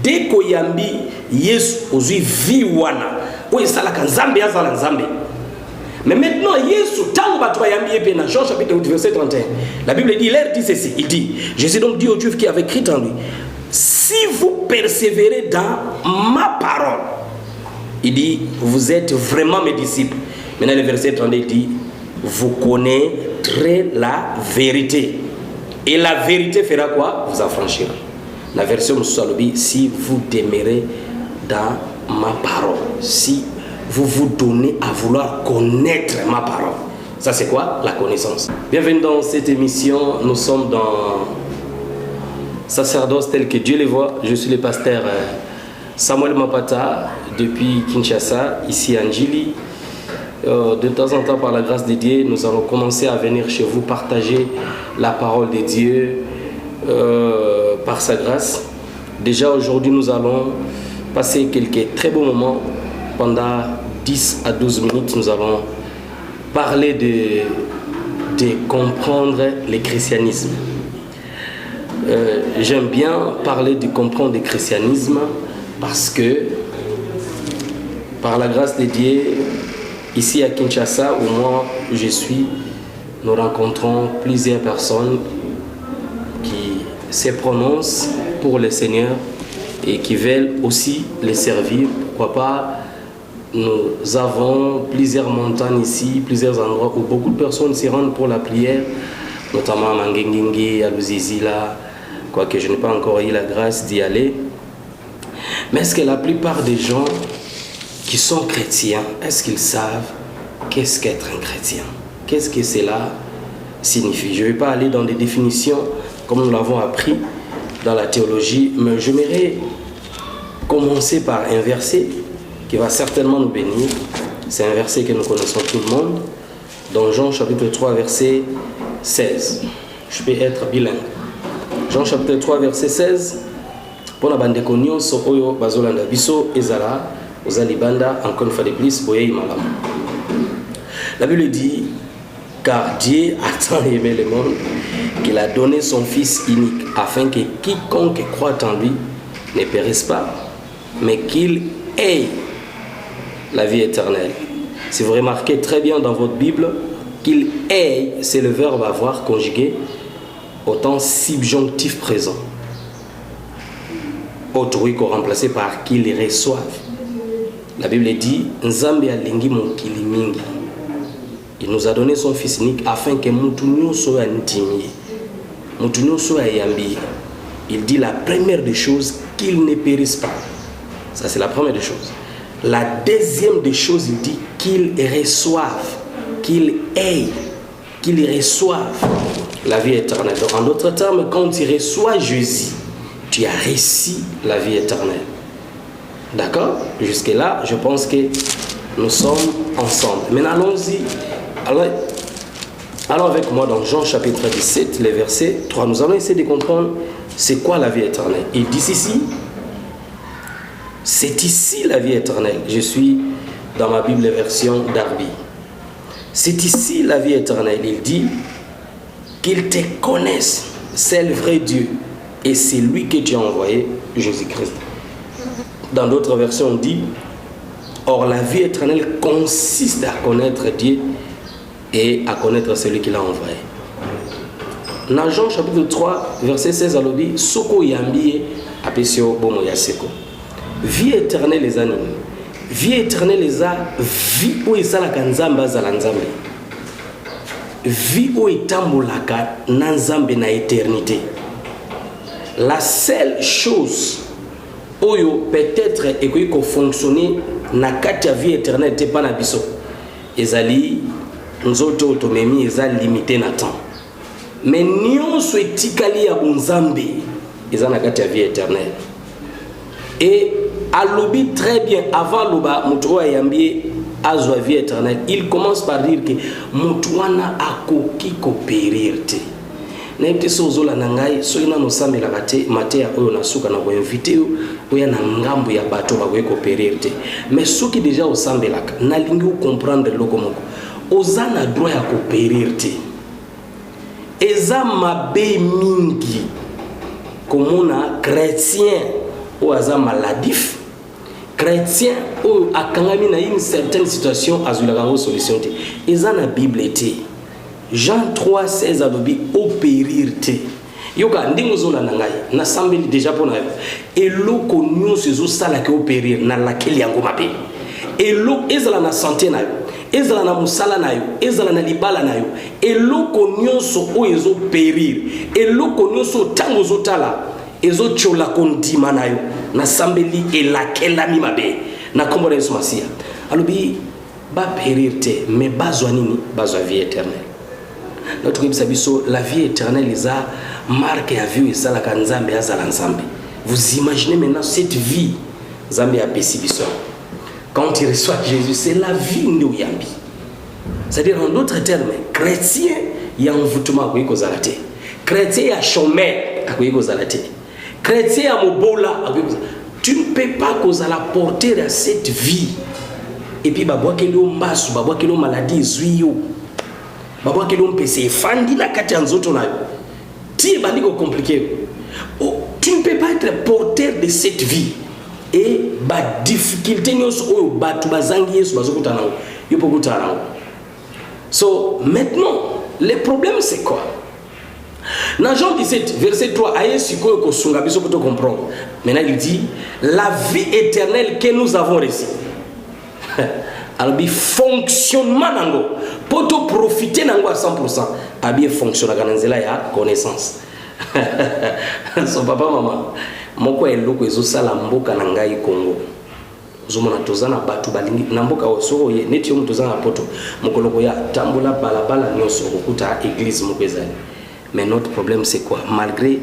dès que yambi Yesu ozui vi wana oyo salaka nzambe azala nzambe. Mais maintenant Yesu tango bato yambi epé na Jean chapitre 8 verset 31. La Bible dit, il dit ceci, il dit, Jésus donc dit aux Juifs qui avaient cru en lui, si vous persévérez dans ma parole, il dit, vous êtes vraiment mes disciples. Maintenant le verset 32 dit, vous connaîtrez la vérité. Et la vérité fera quoi? Vous affranchira. La version Moussalobi, si vous demeurez dans ma parole, si vous vous donnez à vouloir connaître ma parole. Ça c'est quoi? La connaissance. Bienvenue dans cette émission. Nous sommes dans Sacerdoce tel que Dieu les voit. Je suis le pasteur Samuel Mapata depuis Kinshasa, ici à Njili. De temps en temps, par la grâce de Dieu, nous allons commencer à venir chez vous partager la parole de Dieu par sa grâce. Déjà aujourd'hui, nous allons passer quelques très beaux moments. Pendant 10 à 12 minutes, nous allons parler de comprendre le christianisme. J'aime bien parler de comprendre le christianisme parce que par la grâce de Dieu, ici à Kinshasa, où moi je suis, nous rencontrons plusieurs personnes qui se prononcent pour le Seigneur et qui veulent aussi le servir. Pourquoi pas? Nous avons plusieurs montagnes ici, plusieurs endroits où beaucoup de personnes s'y rendent pour la prière, notamment à Mangengingi, à Luzizila, quoique je n'ai pas encore eu la grâce d'y aller. Mais est-ce que la plupart des gens qui sont chrétiens, est-ce qu'ils savent qu'est-ce qu'être un chrétien? Qu'est-ce que cela signifie? Je ne vais pas aller dans des définitions comme nous l'avons appris dans la théologie, mais j'aimerais commencer par un verset qui va certainement nous bénir. C'est un verset que nous connaissons tout le monde, dans Jean chapitre 3 verset 16. Je peux être bilingue. Jean chapitre 3 verset 16. Pour la bande konyo so oyo bazolanda biso ezala ozalibanda encore une fois de plus boye malam. La Bible dit, car Dieu a tant aimé le monde qu'il a donné son Fils unique afin que quiconque croit en lui ne périsse pas, mais qu'il ait la vie éternelle. Si vous remarquez très bien dans votre Bible, qu'il ait, c'est le verbe avoir conjugué au temps subjonctif présent. Autrui qu'on remplacé par qu'il reçoive. La Bible dit, Nzambe alingi mokili mingi. Il nous a donné son Fils unique afin que Moutounio soit intimié. Moutounio soit yambi. Il dit la première des choses, qu'il ne périsse pas. Ça c'est la première des choses. La deuxième des choses, il dit qu'il reçoive, qu'il ait, qu'il reçoive la vie éternelle. Donc, en d'autres termes, quand tu reçois Jésus, tu as reçu la vie éternelle. D'accord? Jusque-là, je pense que nous sommes ensemble. Maintenant, allons-y. Allons avec moi dans Jean chapitre 17, le verset 3. Nous allons essayer de comprendre c'est quoi la vie éternelle. Il dit ici, c'est ici la vie éternelle. Je suis dans ma Bible version Darby. C'est ici la vie éternelle. Il dit qu'ils te connaissent, c'est le vrai Dieu. Et c'est lui que tu as envoyé, Jésus-Christ. Dans d'autres versions, on dit, or la vie éternelle consiste à connaître Dieu et à connaître celui qui l'a envoyé. Dans Jean chapitre 3, verset 16, on dit, Soko yambiye apesio bomo yaseko. Vie éternelle les animes. Vie éternelle les a vie où il la kanzamba zalanzambe. Vie où il tambolaka nanzambe na éternité. La seule chose où peut-être et qui fonctionner na kati ya vie éternelle te pas na biso. Ezali nzoto otomemi ezali limité na temps. Mais nyonso etikali ya bunzambe ezana kati ya vie éternelle. Et alobi très bien avant loba mutu ayambi azwa vie éternelle, il commence par dire que mutu wana akoki ko périr te. Naibte sozola nangai soina no sambela kate matea oyo nasuka na ko inviter oya na ngambo ya bato ba ko périr te. Mais soki déjà au sambelaka nalingi comprendre loko moko. Ozana droit ya ko périr te. Eza mabe mingi komona chrétien au hasard maladif, chrétien ou a kangami na une certaine situation azulakango solution te. Ils ont la Bible été. Jean 3:16 a dit au périr te. Yoka ndingo zo na ngai na sambeli déjà pour na eloko nyonso zo sala ke au périr na laquelle yango mabe. Eloko ezala na santé na yo, ezala na musala na yo, ezala na libala na yo, eloko nyonso o ezo périr, eloko nyonso tango zo tala ezo chola kondima na yo na sambeli elakela mi mabe na kombo na Yesu Masia. Alobi ba périr te mais bazwa nini? Bazwa vie éternelle. Notre biso la vie éternelle les a marqué à vie et ça la kanzambe azala nzambe. Vous imaginez maintenant cette vie Nzambe a pesi biso. Quand il reçoit Jésus, c'est la vie nous yambi. C'est-à-dire en d'autres termes, chrétien il y a un envoûtement à kozalate. Chrétien a chômeur à kozalate. Chrétien a mobola à kozalate. Tu ne peux pas kozala porter à cette vie. Et puis babwa kelo mbasu, babwa kelo maladie zuyo. Babwa kelo mpese fandi na kati nzoto na yo. Ti bandiko compliqué. Oh, tu ne peux pas être porteur de cette vie. Et ba difficulté nyos oyo batu bazangi Yesu bazokuta nango yopo kuta nango. So maintenant le problème c'est quoi? Dans Jean 17 verset 3 aye sikoyo ko sunga biso pour te comprendre. Maintenant il dit la vie éternelle que nous avons reçue. Alors bi fonctionnement nango pour te profiter nango à 100% a bien fonctionner kana nzela ya connaissance. Son papa maman moko eloko ezosala mboka na ngai Congo zomona tozana batu balingi na mboka osoro ye neti yo mutozana poto mokoloko ya tambola balabala nyonso okuta église mopezali. Mais notre problème c'est quoi? Malgré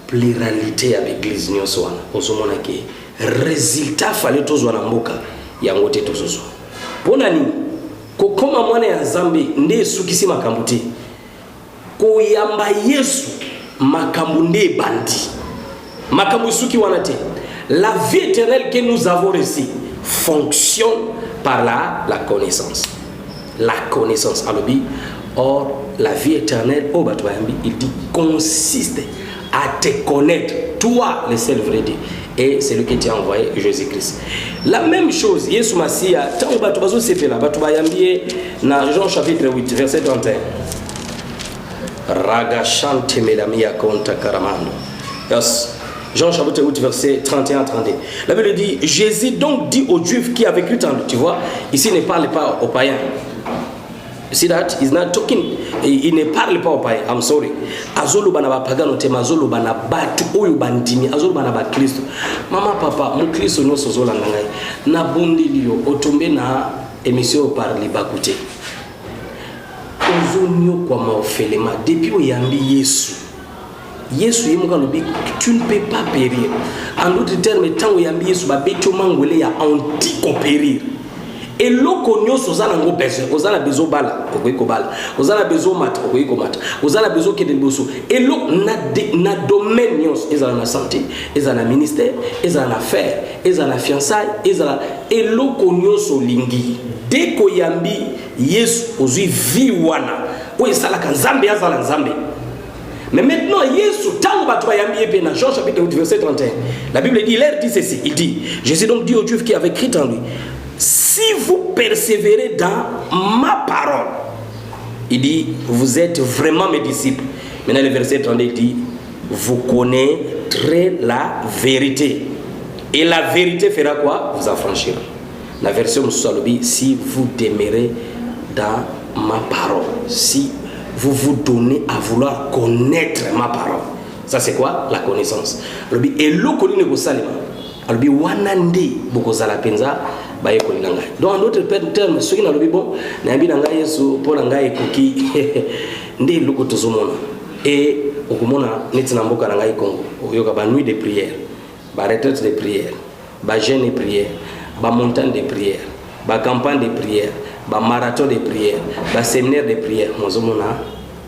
pluralité avec église nyonso wana ozomona ke résultat fallait tozwa na mboka yango te tozozo pona nini kokoma mwana ya Nzambe nde sukisi makambo te koyamba Yesu makambo nde bandi. La vie éternelle que nous avons reçue fonctionne par la connaissance. La connaissance. Or, la vie éternelle, il dit, consiste à te connaître, toi, le seul vrai Dieu. Et c'est lui qui t'a envoyé, Jésus-Christ. La même chose, Yesu Masia, tant que tu vas Jean chapitre 8, verset 31. Ragashante melamia konta karamando. Yes. Jean chapitre 8 verset 31 à 32. La Bible dit Jésus donc dit aux Juifs qui avaient cru en lui. Tu vois, ici il ne parle pas aux païens. You see that? He's not talking. Il ne parle pas aux païens. I'm sorry. Azolo bana ba pagano tema azolo bana batu oyo bandimi azolo bana ba Kristo. Mama papa mon Kristo no sozola ngai. Na bondi liyo otombe na émission parli bakute. Ozonyo kwa maofelema depuis oyambi Yesu. Yesu yemuka lobi tu ne peux pas périr. En d'autres termes tant oyambi Yesu ba beto mangwele ya anti périr. Et loko nyonso ozala ngo besoin, ozala bezo bala, okoyiko bala. Ozala bezo mata, okoyiko mata. Ozala bezo kede boso. Et lo na domaine nyonso, ezala na santé, ezala na ministère, ezala na affaire, ezala na fiançailles, ezala et loko nyonso lingi. Dès ko yambi Yesu ozui vi wana, o esala ka Nzambe azala Nzambe. Mais maintenant Yesu tango batu yambi epé na Jean chapitre 8 verset 31. La Bible dit l'air dit ceci, il dit Jésus donc dit aux Juifs qui avaient cru en lui. Si vous persévérez dans ma parole, il dit, vous êtes vraiment mes disciples. Maintenant, le verset 32 dit, vous connaîtrez la vérité. Et la vérité fera quoi? Vous affranchira. La version Moussalobi, si vous demeurez dans ma parole, si vous vous donnez à vouloir connaître ma parole. Ça c'est quoi? La connaissance. Et l'eau connaît le salima. Alors, wanande bokozala penza baye kolinganga. Donc en d'autres termes, ceux qui n'ont pas bon, n'ambi nanga Yesu pour nanga ekoki ndé loko tozomona. Et okomona netina mboka nanga Congo. Oyoka ba nuit de prière, ba retraite de prière, ba jeûne de prière, ba montagne de prière, ba campagne de prière, ba marathon de prière, ba séminaire de prière. Mozomona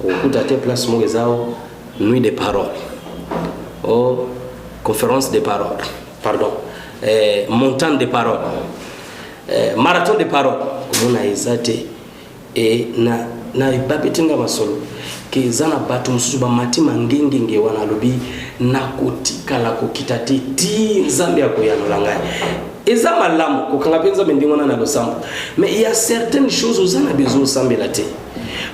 okuta te place mogezao nuit de parole. Oh, conférence de parole. Pardon, montant de parole, marathon de parole, comme on a exaté, et na na babetinga masolo ke zana batu mususu ba matima ngenge wana lobi na kotika la kokita te ti nzambe ya koyanola ngai eza malamu kokanga penza mendingona na losambo mais il y a certaines choses ozana besoin sambela te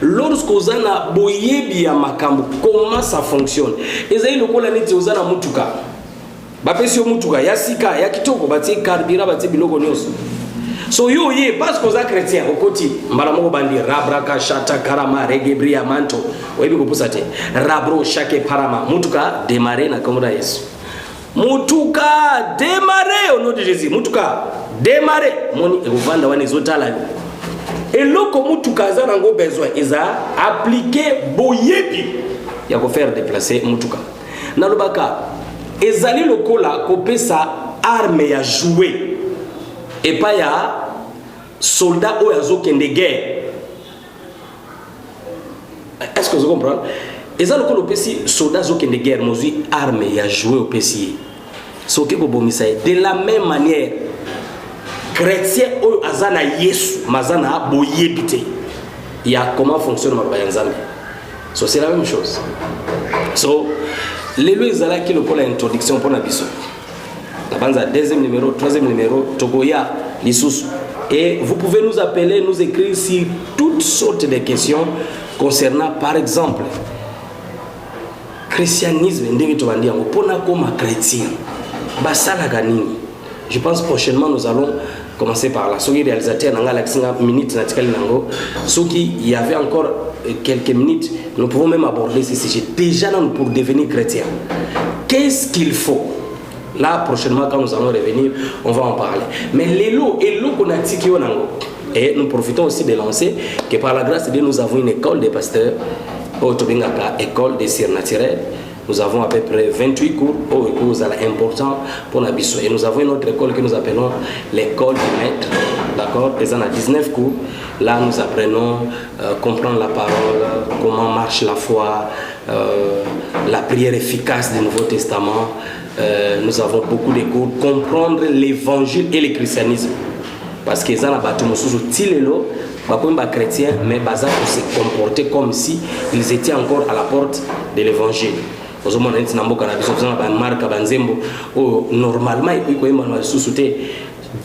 lorsque ozana boyebi ya makambo comment ça fonctionne eza ilokola neti ozana mutuka bapesi yo mutuka ya sika ya kitoko batie carburant batie biloko nyonso so yo ye parce que oza chrétien okoti mbala moko bandi rabraka shata karama regebria manto oyebi kopusa te rabro shake parama mutuka démarrer na komona Yesu mutuka démarrer au nom de Jésus mutuka démarrer moni evanda wana ezotala yo eloko mutuka aza nango besoin eza appliquer boyebi ya ko faire déplacer mutuka na lobaka ezali lokola kopesa arme ya jouer et pas ya soldat ou yazo kende guerre. Est-ce que vous comprenez? Et ça le ko pesi soldat zo kende guerre mozui arme ya jouer au pesi. So ke ko bomisa de la même manière chrétien ou azana Yesu mazana boyebite. Il y a comment fonctionne ma bayanzambe. So c'est la même chose. So les lois ala qui le pour l'introduction pour la biso. La banza deuxième numéro, troisième numéro, Togoya, Lissous. Et vous pouvez nous appeler, nous écrire sur toutes sortes de questions concernant, par exemple, christianisme. Je pense prochainement nous allons commencer par là. Ceux qui réalisateurs minutes, ceux qui y avait encore quelques minutes, nous pouvons même aborder ce sujet. Déjà pour devenir chrétien, qu'est-ce qu'il faut? Là, prochainement, quand nous allons revenir, on va en parler. Mais les lots et l'eau qu'on a tiqué au Nango. Et nous profitons aussi de lancer que par la grâce de Dieu, nous avons une école des pasteurs, école des sires naturels. Nous avons à peu près 28 cours, importants pour la biso. Et nous avons une autre école que nous appelons l'école du maître. D'accord? Ils en ont 19 cours. Là, nous apprenons comprendre la parole, comment marche la foi, la prière efficace du Nouveau Testament. Nous avons beaucoup de cours, comprendre l'évangile et le christianisme. Parce qu'ils ont battu les chrétiens, mais ils se comporter comme si ils étaient encore à la porte de l'évangile. Normalement,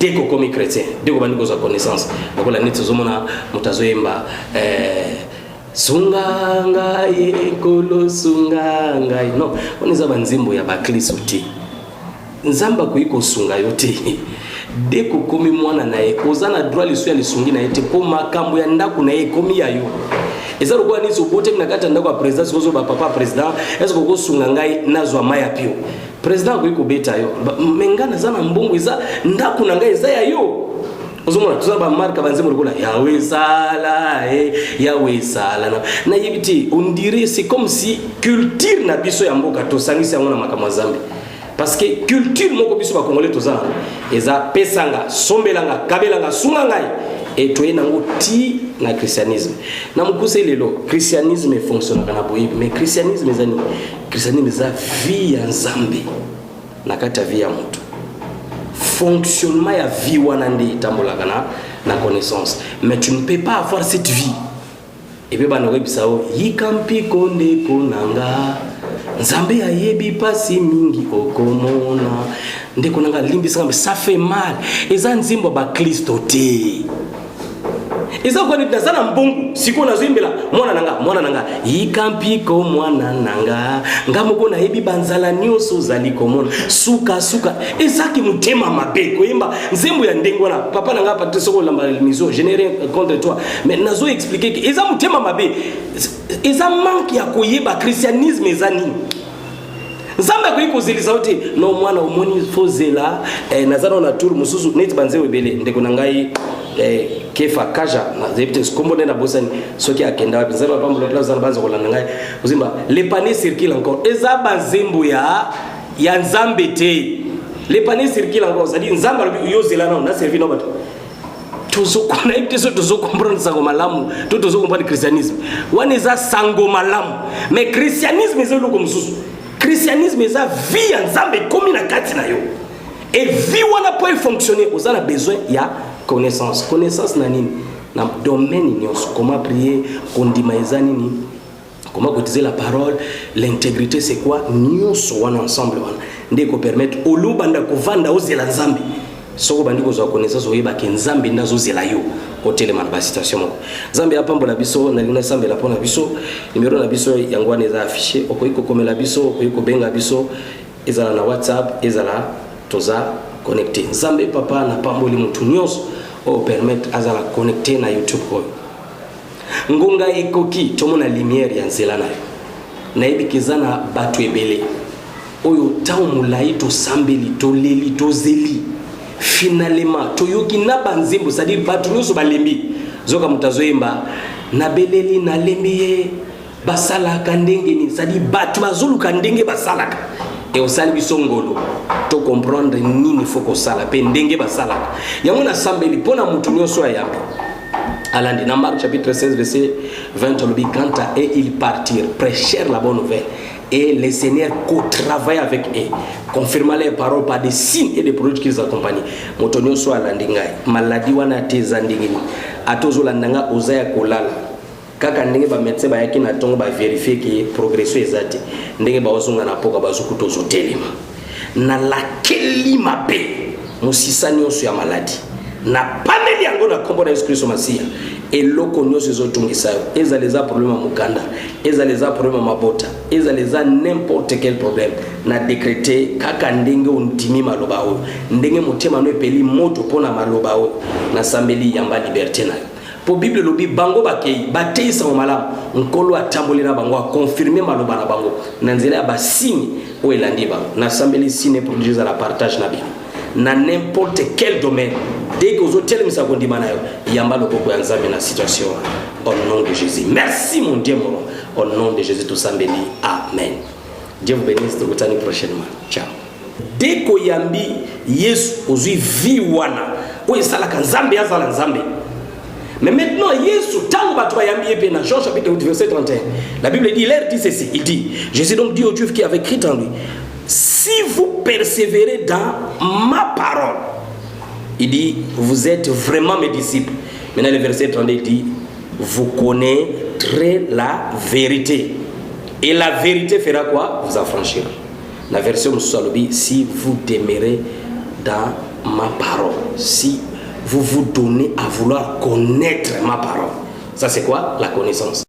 dès qu'on comme chrétien, dès qu'on a connaissance, on a sunga ngai kolo sunga ngai no oniza banzimbo ya bakristo te nzamba kuiko sunga yote deko komi mwana naye ozana droit liso ya lisungi na yete po makambo ya ndaku na ye komi ya yo eza lokwa ni so bote na kata ndako ya president sozo ba papa president ezo ko sunga ngai nazwa maya pio president kuiko beta yo mengana zana mbongo eza ndaku na ngai eza ya yo. Ozomona tuzaba marka banzemo lokola Yahweh sala Yahweh sala na yebiti on dirait c'est comme si culture na biso ya mboka to sangisa ngona makamwa zambi parce que culture moko biso ba congolais tozana eza pesanga sombelanga kabelanga sunga ngai et to yenango ti na christianisme na mukuse lelo christianisme fonctionne kana boyi mais christianisme ezani christianisme za vie ya nzambe na kata vie ya mutu fonctionnement ya vie wanande tambolaka na connaissance mais tu ne peux pas avoir cette vie et puis bana webisao yikampi konde konanga nzambe ayebi pasi mingi okomona ndeko nanga limbisa ngambe ça fait mal eza nzimbo ba Kristo te eza kwa ni tazana mbongo siko nazoimbela mwana nanga yikampi ko mwana nanga ngamoko na yebi banzala nyoso zali komona suka eza ki mutema mabe ko yimba nzembo ya ndengo na papa nanga pa tesoko lamba miso générer contre toi mais nazo expliquer que eza mutema mabe eza manque ya koyeba christianisme eza nini nzamba ko ikozeliza uti no mwana omoni fozela nazana na tour mususu net banzewe bele ndeko nangai kefa kaja na zepte skombone na bosani soki akenda wapi nzamba pambo la zana banzo kolanda ngai uzimba les paniers circulent encore eza banzembo ya nzambe te les paniers circulent encore ça dit nzamba yozela na servi no bato tozo connecter so tozo comprendre sango malamu tozo comprendre christianisme wana eza sango malamu mais christianisme eza loko mususu christianisme eza vie ya nzambe komi na kati na yo et vie wana pour fonctionner ozana besoin ya connaissance na nini dans le domaine, comment prier, comment utiliser la parole, l'intégrité, c'est quoi? Nous sommes ensemble. Nous devons permettre au loup de vendre aux Zélanzambi. Soko bandi kozwa connaissance oyeba ke nzambe ndazo zela yo hôtel man ba citation moko nzambe apambola biso na lina nzambe la pona biso numéro na biso yangwana eza affiché okoyiko komela biso okoyiko benga biso ezala na WhatsApp ezala toza connecté nzambe papa na pamboli mutu nyonso o permettre azala connecté na YouTube ko ngonga ekoki tomona lumière ya nzela nayo na ebikezana batu ebele oyo tawo mulai to sambeli to leli to zeli finalement toyoki na banzembo c'est-à-dire batu nyonso balembi zoka mutazoyemba na beleli na lembi basalaka ndenge ni c'est-à-dire batu bazoluka ndenge basalaka et osali biso ngolo to comprendre nini faut ko sala pe ndenge basalaka yango na sambeli pona mutu nyonso ayambi alandi na Marc chapitre 16 verset 20 on dit quant à eux ils partirent prêchèrent la bonne nouvelle et les seigneurs co-travaillent avec eux, confirmant les paroles par des signes et des produits qui les accompagnent. Motonio soit landingai, maladie wana te zandingini, atozo landanga ozaya kolala. Kaka ndenge ba médecin ba yaki na tongo ba vérifier que progression ezati. Ndenge ba ozonga na poka bazuku tozo telema. Na lakeli mabe, musisani osu ya maladie. Na paneli yango na kombo na Yesu Kristo Masia. Et loko nyonso ezotungisa eza leza problème mukanda eza leza problème mabota eza leza n'importe quel problème na décréter kaka ndenge ondimi maloba o ndenge motema no epeli moto pona maloba o na sambeli yamba liberté na po bible lobi bango bakei bateisa malamu nkolo atambolera bango a confirmer maloba na bango na nzela ba signe o elandi bango na sambeli signe produire la partage na bien na n'importe quel domaine dès que vous avez mis à condamner, il y a mal au beaucoup d'examen dans la situation. Au nom de Jésus. Merci mon Dieu, mon au nom de Jésus, tout ça béni. Amen. Dieu vous bénisse, nous vous prochainement. Ciao. Dès que yambi Yesu ozui viwana, ou esalaka nzambe azala nzambe. Mais maintenant Yesu tango batwa yambi epe na Jean chapitre 8 verset 31. La Bible dit, l'air dit ceci, il dit, Jésus donc dit aux Juifs qui avaient cru en lui, si vous persévérez dans ma parole, il dit, vous êtes vraiment mes disciples. Maintenant, le verset 32 dit, vous connaîtrez la vérité. Et la vérité fera quoi? Vous affranchir. La version Moussalobi, si vous demeurez dans ma parole, si vous vous donnez à vouloir connaître ma parole. Ça, c'est quoi? La connaissance.